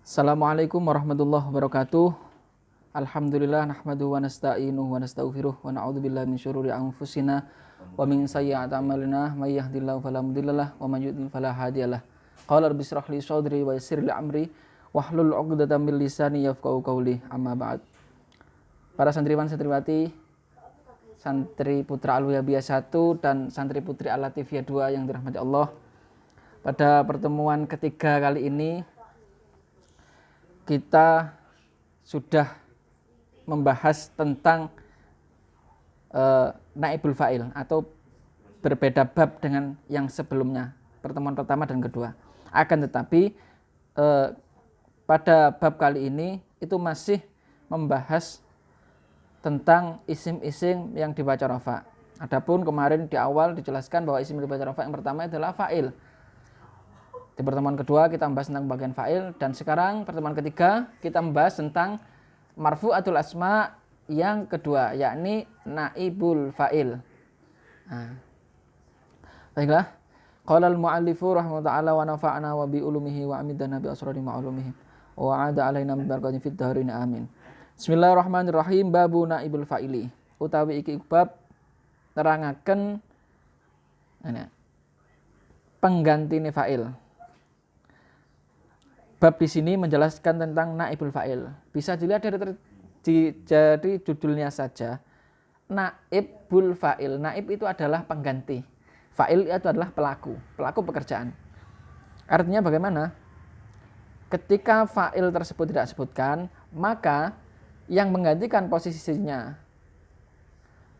Assalamualaikum warahmatullahi wabarakatuh. Alhamdulillah nahmaduhu wa nasta'inuhu wa nastaghfiruh wa na'udzubillahi min syururi anfusina wa min sayyiati a'malina may yahdihillahu fala mudhillalah wa may yudhlil fala hadiyalah. Qala rabbi shrah li sadri wa yassir li amri wahlul 'uqdatam min lisani yafqahu qawli. Amma ba'd. Para santriwan santriwati santri putra Al-Wahabiyah 1 dan santri putri Al-Latifiyah 2 yang dirahmati Allah. Pada pertemuan ketiga kali ini kita sudah membahas tentang naibul fa'il atau berbeda bab dengan yang sebelumnya, pertemuan pertama dan kedua. Akan tetapi pada bab kali ini itu masih membahas tentang isim-isim yang dibaca rafa. Adapun kemarin di awal dijelaskan bahwa isim yang dibaca rafa yang pertama adalah fa'il. Di pertemuan kedua kita membahas tentang bagian fa'il, dan sekarang pertemuan ketiga kita membahas tentang marfu'atul asma yang kedua, yakni naibul fa'il. Baiklah. Qala al-mu'allifu rahimahullah wa nafa'ana wa bi ulumihi wa amidana bi asrari ma'ulumihi wa 'ada alaina min barakatihi fid dhahrin amin. Bismillahirrahmanirrahim. Babu naibul fa'ili. Utawi iki bab nerangaken penggantine fa'il. Bab di sini menjelaskan tentang naibul fa'il. Bisa dilihat dari judulnya saja. Naibul fa'il. Naib itu adalah pengganti. Fa'il itu adalah pelaku pekerjaan. Artinya bagaimana? Ketika fa'il tersebut tidak disebutkan, maka yang menggantikan posisinya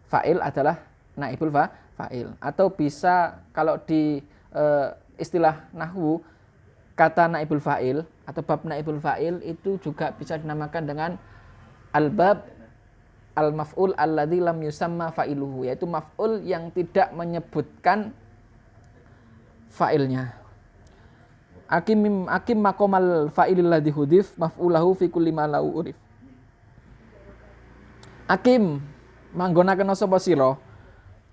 fa'il adalah naibul fa'il. Atau bisa kalau di istilah nahwu, kata naibul fa'il atau bab naibul fa'il itu juga bisa dinamakan dengan al-bab al-maf'ul alladzi lam yusamma fa'iluhu, yaitu maf'ul yang tidak menyebutkan fa'ilnya. Akim maqamal fa'ilil ladzi hudif maf'ulahu fi kulli ma lahu urif. Akim manggonaken sapa sira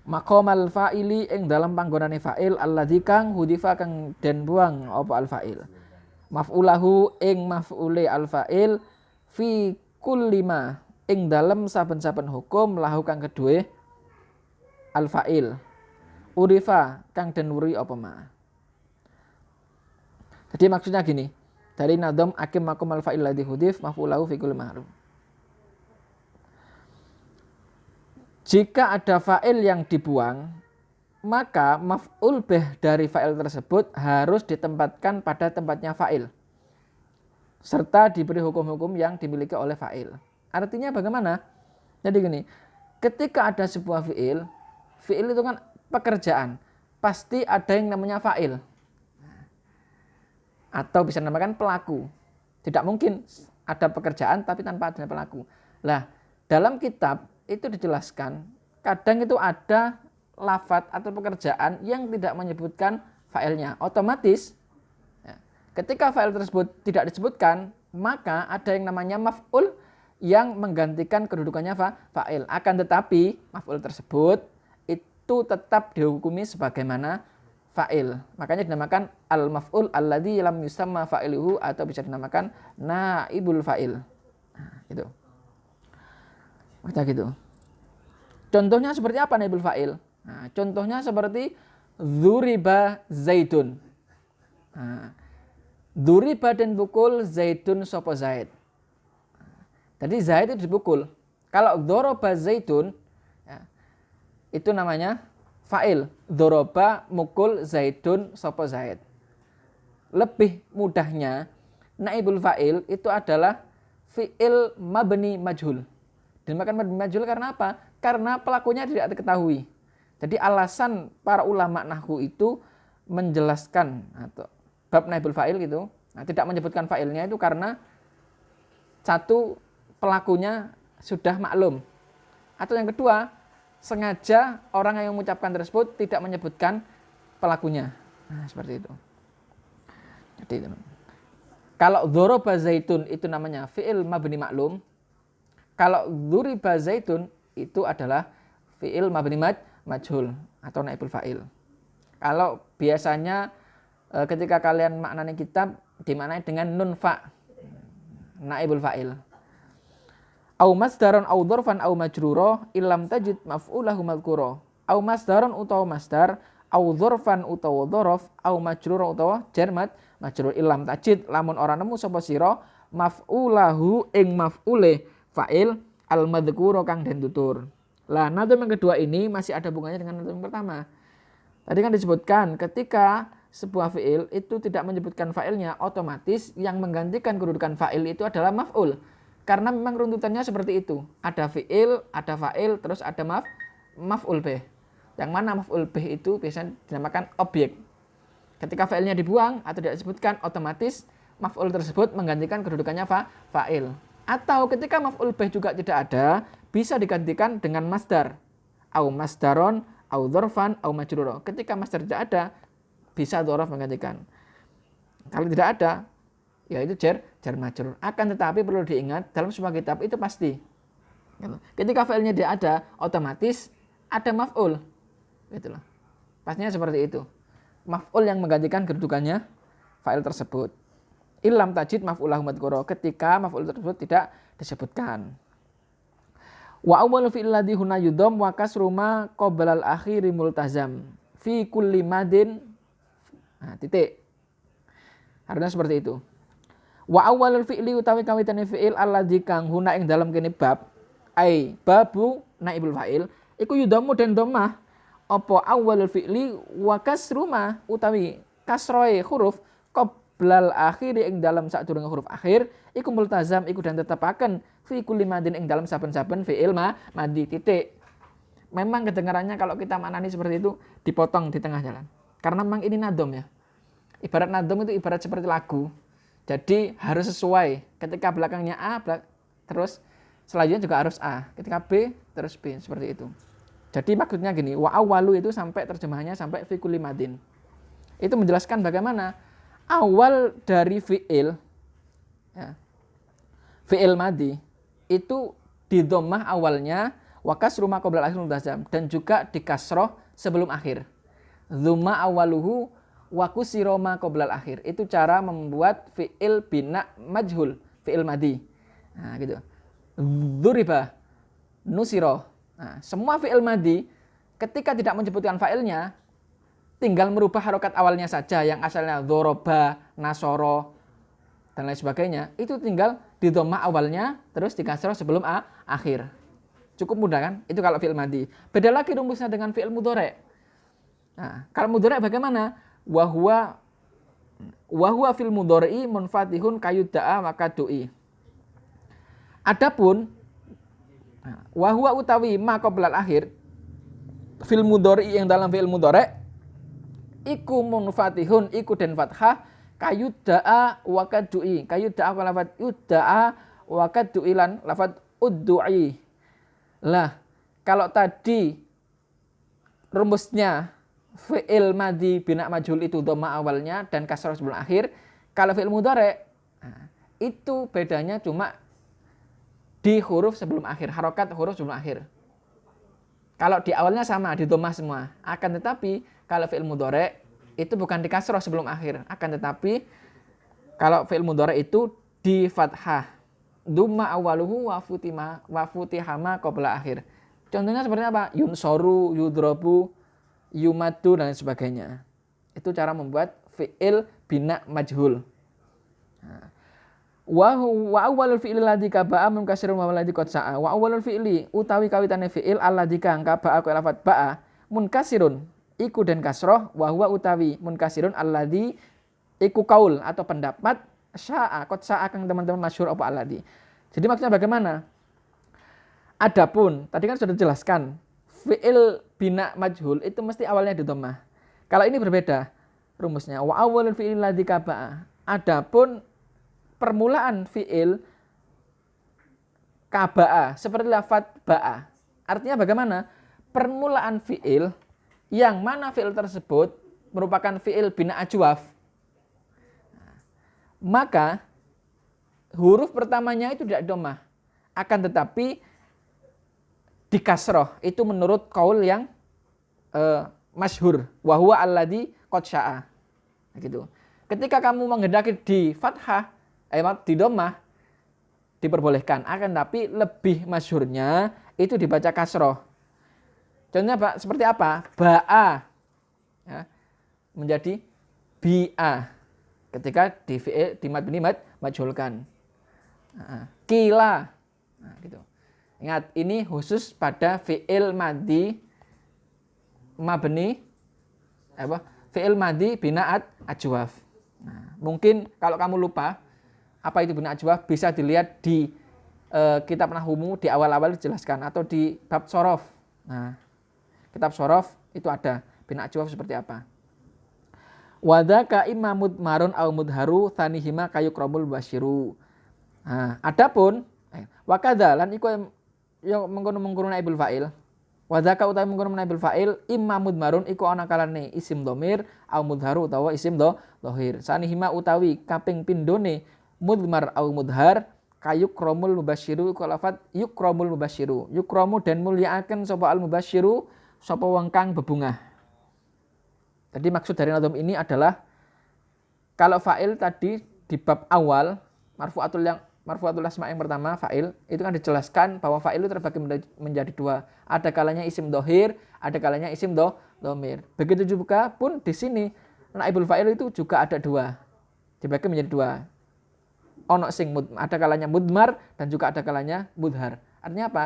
maqamal fa'ili ing dalam panggonane fa'il alladzi kang hudifa kang den buang apa al fa'il. Maf'ulahu ing maf'ule al fa'il fi kulli ma ing dalam saben-saben hukum lahu kang kedue al fa'il. Urifa kang den wuri apa ma. Jadi maksudnya gini, dari nadom akim maqamal fa'il alladzi hudif maf'ulahu fi kulli ma. Jika ada fa'il yang dibuang, maka maf'ul bih dari fa'il tersebut harus ditempatkan pada tempatnya fa'il, serta diberi hukum-hukum yang dimiliki oleh fa'il. Artinya bagaimana? Jadi gini, ketika ada sebuah fi'il itu kan pekerjaan, pasti ada yang namanya fa'il. Atau bisa dinamakan pelaku. Tidak mungkin ada pekerjaan tapi tanpa adanya pelaku. Lah, dalam kitab itu dijelaskan, kadang itu ada lafadz atau pekerjaan yang tidak menyebutkan fa'ilnya. Otomatis ketika fa'il tersebut tidak disebutkan, maka ada yang namanya maf'ul yang menggantikan kedudukannya fa'il. Akan tetapi maf'ul tersebut itu tetap dihukumi sebagaimana fa'il. Makanya dinamakan al-maf'ul alladzi lam yusamma fa'iluhu, atau bisa dinamakan naibul fa'il. Gitu. Macam gitu. Contohnya seperti apa naibul fa'il? Nah, contohnya seperti dzuriba zaidun. Dzuriba dan pukul zaidun sapa zaid. Jadi zaid itu dipukul. Kalau dzoroba zaidun, itu namanya fa'il. Dzoroba mukul zaidun sapa zaid. Lebih mudahnya naibul fa'il itu adalah fi'il mabni majhul. Dinamakan mabni majhul karena apa? Karena pelakunya tidak diketahui. Jadi alasan para ulama nahwu itu menjelaskan atau bab naibul fa'il gitu, tidak menyebutkan fa'ilnya itu karena satu, pelakunya sudah maklum, atau yang kedua, sengaja orang yang mengucapkan tersebut tidak menyebutkan pelakunya. Nah, seperti itu. Jadi itu. Kalau dzoroba zaitun itu namanya fi'il mabni maklum. Kalau dzuriba zaitun itu adalah fi'il mabni majhul atau naibul fa'il. Kalau biasanya ketika kalian maknani kitab dimaknai dengan nun fa, naibul fa'il. Au masdaron au dzarfan au majrura illam tajid maf'ulahu madhkura. Au masdaron utawa masdar, au dzarfan utawa dzaraf, au majrura utawa jar majrur illam tajid lamun ora nemu sapa sira maf'ulahu ing maf'ule fa'il al madhkura kang den tutur. Lah nadhum yang kedua ini masih ada hubungannya dengan nadhum yang pertama. Tadi kan disebutkan ketika sebuah fi'il itu tidak menyebutkan fa'ilnya, otomatis yang menggantikan kedudukan fa'il itu adalah maf'ul. Karena memang runtutannya seperti itu. Ada fi'il, ada fa'il, terus ada maf'ul bih. Yang mana maf'ul bih itu biasanya dinamakan objek. Ketika fa'ilnya dibuang atau tidak disebutkan, otomatis maf'ul tersebut menggantikan kedudukannya fa'il. Atau ketika maf'ul bih juga tidak ada, bisa digantikan dengan masdar. Au masdaron, au dzarfan, au majrura. Ketika masdar tidak ada, bisa dzaraf menggantikan. Kalau tidak ada, yaitu jar majrur. Akan tetapi perlu diingat dalam sebuah kitab itu pasti ketika fa'ilnya tidak ada, otomatis ada maf'ul. Gitu loh. Pastinya seperti itu. Maf'ul yang menggantikan kedudukannya fa'il tersebut. Illam tajid maf'ulahu madhkura, ketika maf'ul tersebut tidak disebutkan. Wa awwalu fi'il ladzi huna yudham wa kasru ma qabla al-akhiri multazam fi kulli madin. Nah, titik. Harusnya seperti itu. Wa awwalul fi'li utawi kawitane fi'il alladzi kang huna ing dalam kene bab ai babu naibul fa'il iku yudhamu den dhammah apa awwalul fi'li wa kasru ma utawi kasroe huruf qoblal akhir ing dalam sadurunge huruf akhir iku multazam iku dan tetepaken fi kulli madin ing dalam saben-saben fi'il madi titik. Memang kedengarannya kalau kita maknani seperti itu dipotong di tengah jalan. Karena memang ini nadom ya. Ibarat nadom itu ibarat seperti lagu. Jadi harus sesuai. Ketika belakangnya A, terus selanjutnya juga harus A. Ketika B, terus B. Seperti itu. Jadi maksudnya gini, wa awalu itu sampai terjemahannya sampai fi kulli madin. Itu menjelaskan bagaimana awal dari fi'il, ya, fi'il madi, itu di dhammah awalnya, wa kasru ma qabla al-akhir multazam, dan juga di kasroh sebelum akhir. Dzumma awaluhu wa kusira ma qabla al-akhir. Itu cara membuat fi'il bina majhul, fi'il madi. Nah, gitu. Dzuriba, nusira. Nah, semua fi'il madi ketika tidak menyebutkan fa'ilnya tinggal merubah harokat awalnya saja yang asalnya dzoroba, nasoro dan lain sebagainya. Itu tinggal di dhammah awalnya terus di kasrah sebelum akhir. Cukup mudah kan? Itu kalau fi'il madi. Beda lagi rumusnya dengan fi'il mudhari'. Nah, kalau mudhari' bagaimana? Wa huwa fil mudhari'i munfatihun kayudda'a maka du'i. Adapun wa huwa utawi ma qabla akhir fil mudhari'i yang dalam fi'il mudhari' iku munfatihun iku den fathah kayudda'a wa kaddu'i. Kayudda'a wa lafadz yudda'a wa kaddu'i lan lafadz uddu'i. Lah, kalau tadi rumusnya fi'il madi bina majhul itu dhamma awalnya dan kasrah sebelum akhir. Kalau fi'il mudhari' itu bedanya cuma di huruf sebelum akhir, harokat huruf sebelum akhir. Kalau di awalnya sama, di dhammah semua. Akan tetapi kalau fi'il mudhari' itu bukan di kasrah sebelum akhir. Akan tetapi kalau fi'il mudhari' itu di fathah. Dhamma awaluhu wa futihama qabla akhir. Contohnya seperti apa? Yunsoru, yudrabu, yumadu dan sebagainya. Itu cara membuat fi'il bina majhul. Wa awwalul fi'li alladzi kaba'a munkasirun wa alladzi qad sa'a. Wa awwalul fi'li utawi kawitane fi'il alladzi kang kaba'a ku lafat ba'a munkasirun iku den kasroh wa huwa utawi munkasirun alladzi iku kaul atau pendapat sa'a qad sa'a kang teman-teman masyhur apa alladzi. Jadi maksudnya bagaimana? Adapun tadi kan sudah dijelaskan fi'il bina majhul itu mesti awalnya di dhammah. Kalau ini berbeda rumusnya. Wa awwalul fi'il ladzi kaba'a. Adapun permulaan fi'il kaba'a seperti lafadz ba'a. Artinya bagaimana? Permulaan fi'il yang mana fi'il tersebut merupakan fi'il bina ajwaf. Maka huruf pertamanya itu tidak dhammah. Akan tetapi di kasroh itu menurut kaul yang masyhur wa huwa alladzi qad sya'a gitu. Ketika kamu menghendaki di fathah, di dhammah, diperbolehkan. Akan tapi lebih masyhurnya itu dibaca kasroh. Contohnya Pak, seperti apa? Ba'a ya, menjadi bi'a ketika di mabni majhulkan. Kila. Nah, gitu. Ingat, ini khusus pada fi'il madhi mabni fi'il madhi bina'at ajwaf. Nah, mungkin kalau kamu lupa apa itu bina ajwaf, bisa dilihat di kitab Nahwumu di awal-awal dijelaskan atau di bab sorof. Nah, kitab sorof itu ada bina ajwaf seperti apa. Wadaka imma mudmarun au mudharu thanihima kayukromul basyiru. Nah, adapun wakadha lan iku yang mengkono naibul fa'il. Wadaka utawi mengkono naibul fa'il imma mudmarun iku ana kalane isim dhamir au mudharu utawa isim dhahir. Sanihima utawi kaping pindhone mudmar au mudhar kayukromul mubasyiru iku lafat yukromul mubasyiru. Yukromu dan mulyaaken sapa al mubasyiru sapa wong kang bebungah. Jadi maksud dari nadham ini adalah kalau fa'il tadi di bab awal marfu'atul asma yang pertama fa'il itu kan dijelaskan bahwa fa'il itu terbagi menjadi dua. Ada kalanya isim dhahir, ada kalanya isim dhamir. Begitu juga pun di sini naibul fa'il itu juga ada dua. Dibagi menjadi dua. Ono sing ada kalanya mudmar dan juga ada kalanya mudhar. Artinya apa?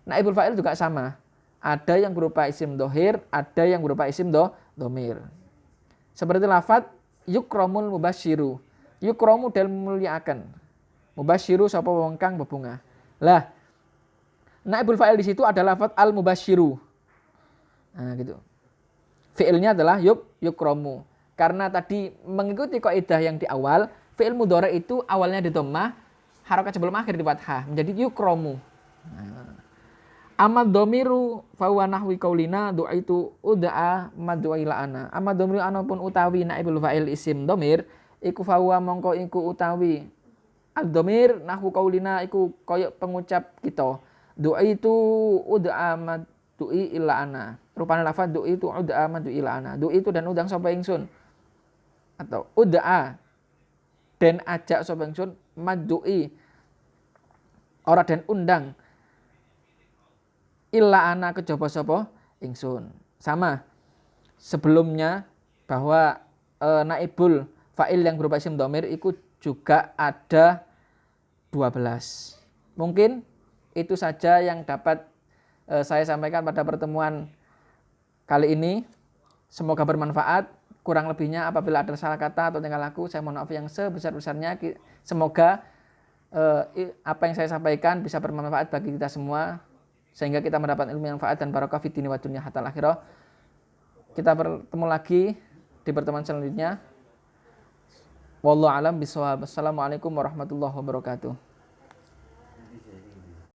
Naibul fa'il juga sama. Ada yang berupa isim dhahir, ada yang berupa isim dhamir. Seperti lafaz yukromul mubasyiru. Yukromu dan muliakan. Mubasyiru sapa wong kang bebungah. Lah, naibul fa'il di situ adalah lafaz al mubasyiru. Nah, gitu. Fi'ilnya adalah yukromu. Karena tadi mengikuti kaidah yang di awal, fi'il mudhari itu awalnya di dhammah, harakat sebelum akhir di fathah, menjadi yukromu. Amad dhamiru fa huwa nahwi qaulina du'aitu ud'a mad'u ila ana. Amad dhamiru anapun utawi naibul fa'il isim dhamir iku fa huwa mongko iku utawi ad-dhamir nahwu qaulina iku koyok pengucap kita. Du'aitu ud'a mad'u ila ana. Rupane lafaz du'aitu ud'a mad'u ila ana. Du'aitu dan undang sapa ingsun. Atau ud'a dan ajak sapa ingsun madui ora den undang illa ana kejaba sapa ingsun. Sama sebelumnya bahwa naibul fa'il yang berupa isim dhamir itu juga ada 12. Mungkin itu saja yang dapat saya sampaikan pada pertemuan kali ini. Semoga bermanfaat. Kurang lebihnya apabila ada salah kata atau tingkah laku, saya mohon maaf yang sebesar-besarnya. Semoga apa yang saya sampaikan bisa bermanfaat bagi kita semua, sehingga kita mendapat ilmu yang manfaat dan barokah fid dini wa dunya hatta akhirah. Kita bertemu lagi di pertemuan selanjutnya. Wallahu a'lam bishawab. Assalamualaikum warahmatullahi wabarakatuh.